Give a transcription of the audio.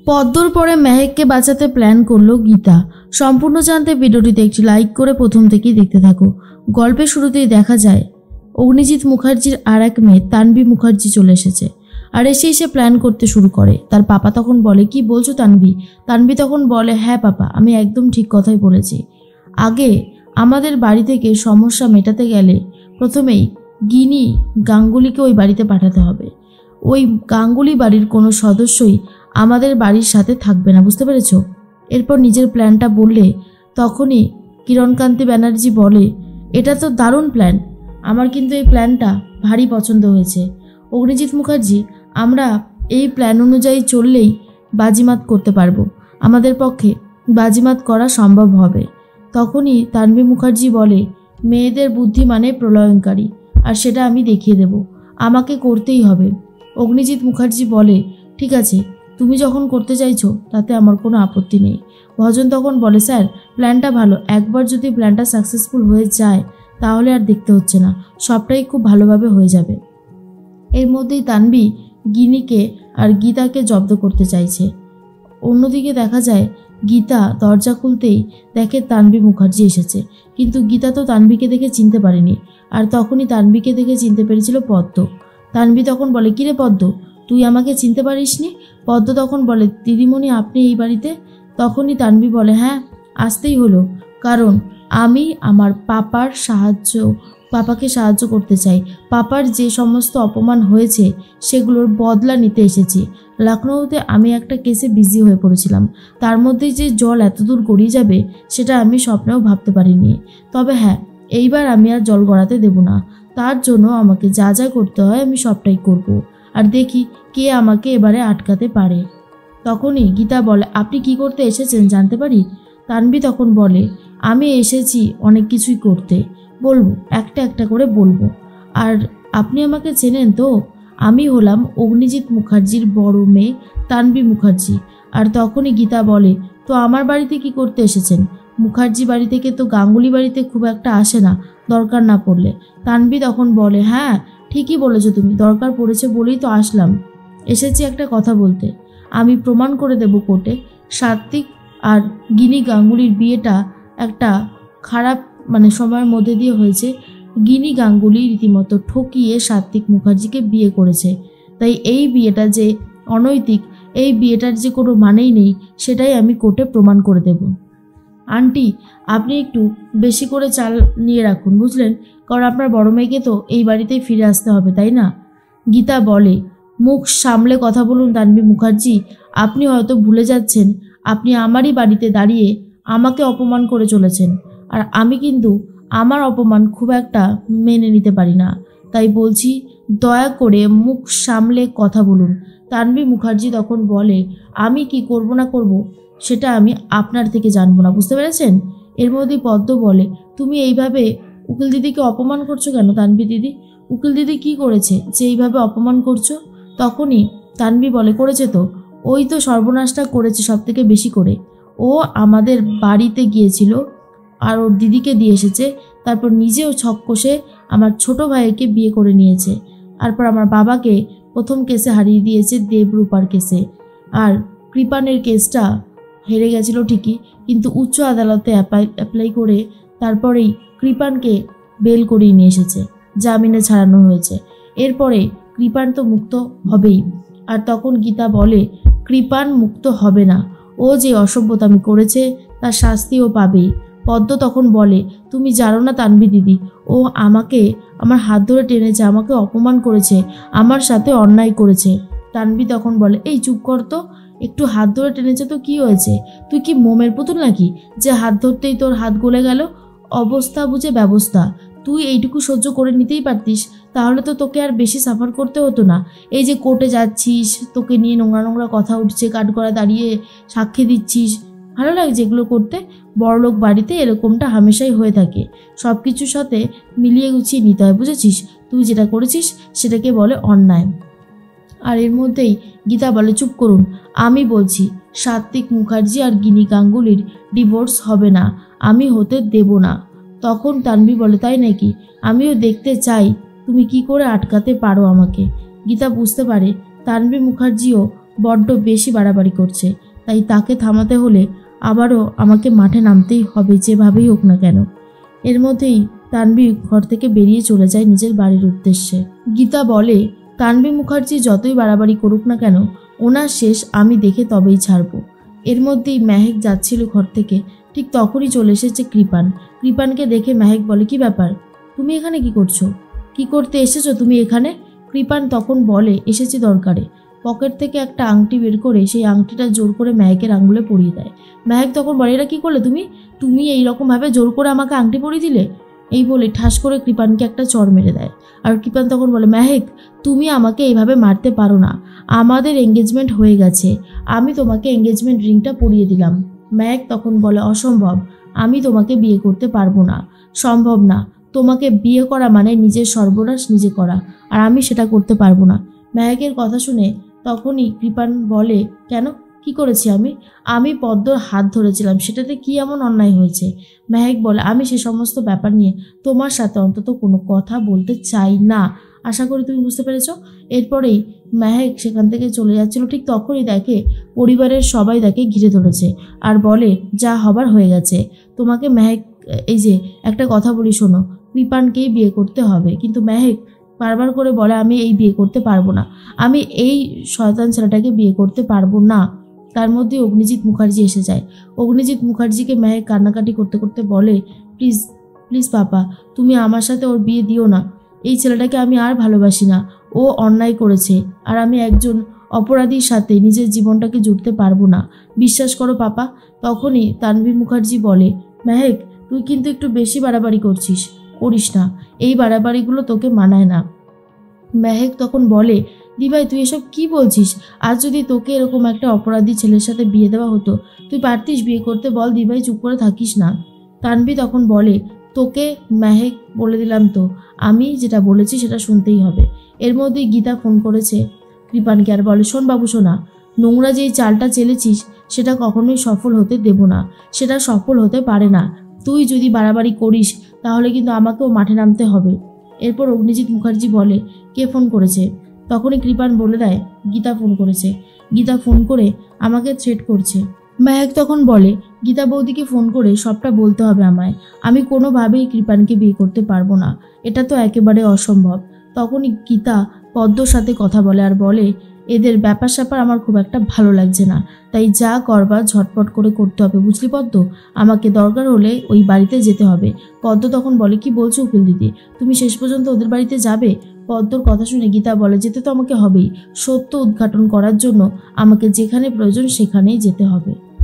পদ্মর পরে মেহেককে বাঁচাতে প্ল্যান করলো গীতা। সম্পূর্ণ জানতে ভিডিওটিতে একটি লাইক করে প্রথম থেকেই দেখতে থাকো। গল্পের শুরুতেই দেখা যায় অগ্নিজিৎ মুখার্জির আর এক মেয়ে তানভি মুখার্জি চলে এসেছে। আর এসে প্ল্যান করতে শুরু করে। তার পাপা তখন বলে, কি বলছো তানভি? তানভি তখন বলে, হ্যাঁ পাপা, আমি একদম ঠিক কথাই বলেছি। আগে আমাদের বাড়ি থেকে সমস্যা মেটাতে গেলে প্রথমেই গিনি গাঙ্গুলিকে ওই বাড়িতে পাঠাতে হবে। ওই গাঙ্গুলি বাড়ির কোনো সদস্যই আমাদের বাড়ির সাথে থাকবে না, বুঝতে পেরেছ? এরপর নিজের প্ল্যানটা বললে তখনই কিরণকান্তি ব্যানার্জি বলে, এটা তো দারুণ প্ল্যান, আমার কিন্তু এই প্ল্যানটা ভারী পছন্দ হয়েছে। অগ্নিজিৎ মুখার্জি, আমরা এই প্ল্যান অনুযায়ী চললেই বাজিমাত করতে পারবো, আমাদের পক্ষে বাজিমাত করা সম্ভব হবে। তখনই তানভি মুখার্জি বলে, মেয়েদের বুদ্ধি মানে প্রলয়ঙ্কারী, আর সেটা আমি দেখিয়ে দেব, আমাকে করতেই হবে। অগ্নিজিৎ মুখার্জি বলে, ঠিক আছে, তুমি যখন করতে চাইছো তাতে আমার কোনো আপত্তি নেই। ভজন তখন বলে, স্যার প্ল্যানটা ভালো, একবার যদি প্ল্যানটা সাকসেসফুল হয়ে যায় তাহলে আর দেখতে হচ্ছে না, সবটাই খুব ভালোভাবে হয়ে যাবে। এর মধ্যেই তানভি গিনিকে আর গীতাকে জব্দ করতে চাইছে। অন্যদিকে দেখা যায় গীতা দরজা খুলতেই দেখে তানভি মুখার্জি এসেছে, কিন্তু গীতা তো তানভিকে দেখে চিনতে পারেনি। আর তখনই তানভিকে দেখে চিনতে পেরেছিল পদ্ম। তানভি তখন বলে, কিরে পদ্ম, তুই আমাকে চিনতে পারিসনি? পদ্ম তখন বলে, দিদিমণি আপনি এই বাড়িতে? তখনই তানভি বলে, হ্যাঁ আসতেই হলো, কারণ আমি আমার পাপাকে সাহায্য করতে চাই। পাপার যে সমস্ত অপমান হয়েছে সেগুলোর বদলা নিতে এসেছি। লখনৌতে আমি একটা কেসে বিজি হয়ে পড়েছিলাম, তার মধ্যেই যে জল এতদূর গড়িয়ে যাবে সেটা আমি স্বপ্নেও ভাবতে পারিনি। তবে হ্যাঁ, এইবার আমি আর জল গড়াতে দেব না, তার জন্য আমাকে যা যা করতে হয় আমি সবটাই করব, আর দেখি কে আমাকে এবারে আটকাতে পারে। তখনই গীতা বলে, আপনি কি করতে এসেছেন জানতে পারি? তানভি তখন বলে, আমি এসেছি অনেক কিছুই করতে, বলবো একটা একটা করে বলবো। আর আপনি আমাকে চেনেন তো? আমি হলাম অগ্নিজিৎ মুখার্জির বড় মেয়ে তানভি মুখার্জি। আর তখনই গীতা বলে, তো আমার বাড়িতে কি করতে এসেছেন? মুখার্জি বাড়ি থেকে তো গাঙ্গুলি বাড়িতে খুব একটা আসে না দরকার না পড়লে। তানভি তখন বলে, হ্যাঁ ঠিকই বলেছো তুমি, দরকার পড়েছে বলেই তো আসলাম। এসেছি একটা কথা বলতে, আমি প্রমাণ করে দেব কোর্টে সাত্বিক আর গিনি গাঙ্গুলির বিয়েটা একটা খারাপ সময়ের মধ্যে দিয়ে হয়েছে। গিনি গাঙ্গুলি রীতিমতো ঠকিয়ে সাত্বিক মুখার্জিকে বিয়ে করেছে, তাই এই বিয়েটা যে অনৈতিক, এই বিয়েটার যে কোনো মানেই নেই, সেটাই আমি কোর্টে প্রমাণ করে দেব। আন্টি আপনি একটু বেশি করে চাল নিয়ে রাখুন, বুঝলেন, কারণ আপনার বড় মেয়েকে তো এই বাড়িতেই ফিরে আসতে হবে, তাই না? গীতা বলে, মুখ সামলে কথা বলুন তানভি মুখার্জি, আপনি হয়তো ভুলে যাচ্ছেন আপনি আমারই বাড়িতে দাঁড়িয়ে আমাকে অপমান করে চলেছেন, আর আমি কিন্তু আমার অপমান খুব একটা মেনে নিতে পারি না, তাই বলছি দয়া করে মুখ সামলে কথা বলুন। তানভি মুখার্জি তখন বলে, আমি কি করব না করব সেটা আমি আপনার থেকে জানবো না, বুঝতে পেরেছেন? এর মধ্যে পদ্ম বলে, তুমি এইভাবে উকিল দিদিকে অপমান করছো কেন তানভি দিদি? উকিল দিদি কি করেছে যে এইভাবে অপমান করছো? তখনই তানভি বলে, করেছে তো, ওই তো সর্বনাশটা করেছে সব থেকে বেশি করে। ও আমাদের বাড়িতে গিয়েছিল আর ওর দিদিকে দিয়ে এসেছে, তারপর নিজেও ছক কষে আমার ছোট ভাইকে বিয়ে করে নিয়েছে, তারপর আমার বাবাকে প্রথম কেসে হারিয়ে দিয়েছে দেবরূপার কেসে। আর কৃপানের কেসটা হেরে গেছিল ঠিকই, কিন্তু উচ্চ আদালতে অ্যাপ্লাই করে তারপরেই কৃপানকে বেল করিয়ে নিয়ে এসেছে, জামিনে ছাড়ানো হয়েছে। এরপরে কৃপান তো মুক্ত হবেই। আর তখন গীতা বলে, কৃপান মুক্ত হবে না, ও যে অসভ্যতামি করেছে তার শাস্তিও পাবেই। পদ্ম তখন বলে, তুমি জানো না তানভি দিদি, ও আমাকে আমার হাত ধরে টেনেছে, আমাকে অপমান করেছে, আমার সাথে অন্যায় করেছে। তানভি তখন বলে, এই চুপ কর তো, একটু হাত ধরে টেনেছে তো কি হয়েছে? তুই কি মোমের পুতুল নাকি যে হাত ধরতেই তোর হাত গলে গেল? অবস্থা বুঝে ব্যবস্থা, তুই এইটুকু সহ্য করে নিতেই পারতিস, তাহলে তো তোকে আর বেশি সাফার করতে হতো না। এই যে কোর্টে যাচ্ছিস, তোকে নিয়ে নোংরা নোংরা কথা উঠছে, কাঠগড়ায় দাঁড়িয়ে সাক্ষী দিচ্ছিস, ভালো লাগছে এগুলো করতে? বড়লোক বাড়িতে এরকমটা হামেশাই হয়ে থাকে, সব কিছুর সাথে মিলিয়ে গুছিয়ে নিতে হয়, বুঝেছিস? তুই যেটা করেছিস সেটাকে বলে অন্যায়। আর এর মধ্যেই গীতা বলে, চুপ করুন, আমি বলছি সাত্বিক মুখার্জি আর গিনি গাঙ্গুলির ডিভোর্স হবে না, আমি হতে দেব না। তখন তানভি বলে, তাই নাকি? আমিও দেখতে চাই তুমি কি করে আটকাতে পারো আমাকে। গীতা বুঝতে পারে তানভি মুখার্জিও বড্ড বেশি বাড়াবাড়ি করছে, তাই তাকে থামাতে হলে আবারও আমাকে মাঠে নামতেই হবে, যেভাবেই হোক না কেন। এর মধ্যেই তানভী ঘর থেকে বেরিয়ে চলে যায় নিজের বাড়ির উদ্দেশ্যে। গীতা বলে, তানভী মুখার্জি যতই বাড়াবাড়ি করুক না কেন, ওনার শেষ আমি দেখে তবেই ছাড়ব। এর মধ্যেই মেহেক যাচ্ছিল ঘর থেকে, ঠিক তখনই চলে এসেছে কৃপান। কৃপানকে দেখে মেহেক বলে, কি ব্যাপার, তুমি এখানে কি করছো? কি করতে এসেছো তুমি এখানে? কৃপান তখন বলে, এসেছি দরকারে। পকেট থেকে একটা আংটি বের করে সেই আংটিটা জোর করে মেহেকের আঙুলে পরিয়ে দেয়। মেহেক তখন বলে, এটা কি করলে তুমি? তুমি এইরকমভাবে জোর করে আমাকে আংটি পরিয়ে দিলে? এই বলে ঠাস করে কৃপানকে একটা চড় মেরে দেয়। আর কৃপান তখন বলে, মেহেক, তুমি আমাকে এইভাবে মারতে পারো না। আমাদের এঙ্গেজমেন্ট হয়ে গেছে, আমি তোমাকে এঙ্গেজমেন্ট রিংটা পরিয়ে দিলাম। মেহেক তখন বলে, অসম্ভব, আমি তোমাকে বিয়ে করতে পারবো না, সম্ভব না। তোমাকে বিয়ে করা মানে নিজের সর্বনাশ নিজে করা, আর আমি সেটা করতে পারবো না। মেহেকের কথা শুনে তখনই কৃপান বলে, কেন, কি করেছি আমি? আমি পদ্মর হাত ধরেছিলাম, সেটাতে কি এমন অন্যায় হয়েছে? মেহেক বলে, আমি সে সমস্ত ব্যাপার নিয়ে তোমার সাথে অন্তত কোনো কথা বলতে চাই না। আশা করি তুমি বুঝতে পেরেছ। এরপরেই মেহেক সেখান থেকে চলে যাচ্ছিল, ঠিক তখনই দেখে পরিবারের সবাই তাকে ঘিরে ধরেছে আর বলে, যা হবার হয়ে গেছে। তোমাকে মেহেক, এই যে একটা কথা বলি শোনো, কৃপানকেই বিয়ে করতে হবে। কিন্তু মেহেক বারবার করে বলে, আমি এই বিয়ে করতে পারবো না, আমি এই শয়তান ছেলেটাকে বিয়ে করতে পারবো না। তার মধ্যে অগ্নিজিৎ মুখার্জি এসে যায়। অগ্নিজিৎ মুখার্জিকে মেহেক কান্নাকাটি করতে করতে বলে, প্লিজ প্লিজ পাপা, তুমি আমার সাথে ওর বিয়ে দিও না। এই ছেলেটাকে আমি আর ভালোবাসি না, ও অন্যায় করেছে, আর আমি একজন অপরাধীর সাথে নিজের জীবনটাকে জুড়তে পারবো না, বিশ্বাস করো পাপা। তখনই তানভীর মুখার্জি বলে, মেহেক, তুই কিন্তু একটু বেশি বাড়াবাড়ি করছিস, করিস না, এই বাড়াবাড়িগুলো তোকে মানায় না। মেহেক তখন বলে, দিভাই তুই এসব কি বলছিস? আজ যদি তোকে এরকম একটা অপরাধী ছেলের সাথে বিয়ে দেওয়া হতো, তুই পারতিস বিয়ে করতে? বল দিভাই, চুপ করে থাকিস না। তানভী তখন বলে, তোকে মেহেক বলে দিলাম তো, আমি যেটা বলেছি সেটা শুনতেই হবে। এর মধ্যেই গীতা ফোন করেছে কৃপানকে আর বলে, শোন বাবু শোনা, নোংরা যেই চালটা চেলেছিস সেটা কখনোই সফল হতে দেব না, সেটা সফল হতে পারে না। তুই যদি বাড়াবাড়ি করিস তাহলে কিন্তু আমাকেও মাঠে নামতে হবে। এরপর অগ্নিজিৎ মুখার্জি বলে, কে ফোন করেছে? তখনই কৃপান বলে দেয়, গীতা ফোন করেছে। গীতা ফোন করে আমাকে থ্রেট করছে। মেহেক তখন বলে, গীতা বৌদিকে ফোন করে সবটা বলতে হবে আমায়, আমি কোনোভাবেই কৃপানকে বিয়ে করতে পারবো না, এটা তো একেবারে অসম্ভব। তখনই গীতা পদ্মর সাথে কথা বলে আর বলে, এদের ব্যাপার স্যাপার আমার খুব একটা ভালো লাগছে না, তাই যা করবার ঝটপট করে করতে হবে, বুঝলি পদ্ম? আমাকে দরকার হলে ওই বাড়িতে যেতে হবে। পদ্ম তখন বলে, কি বলছো উকিল দিদি, তুমি শেষ পর্যন্ত ওদের বাড়িতে যাবে? পদ্মর কথা শুনে গীতা বলে, যেতে তো আমাকে হবেই, সত্য উদ্ঘাটন করার জন্য আমাকে যেখানে প্রয়োজন সেখানেই যেতে হবে।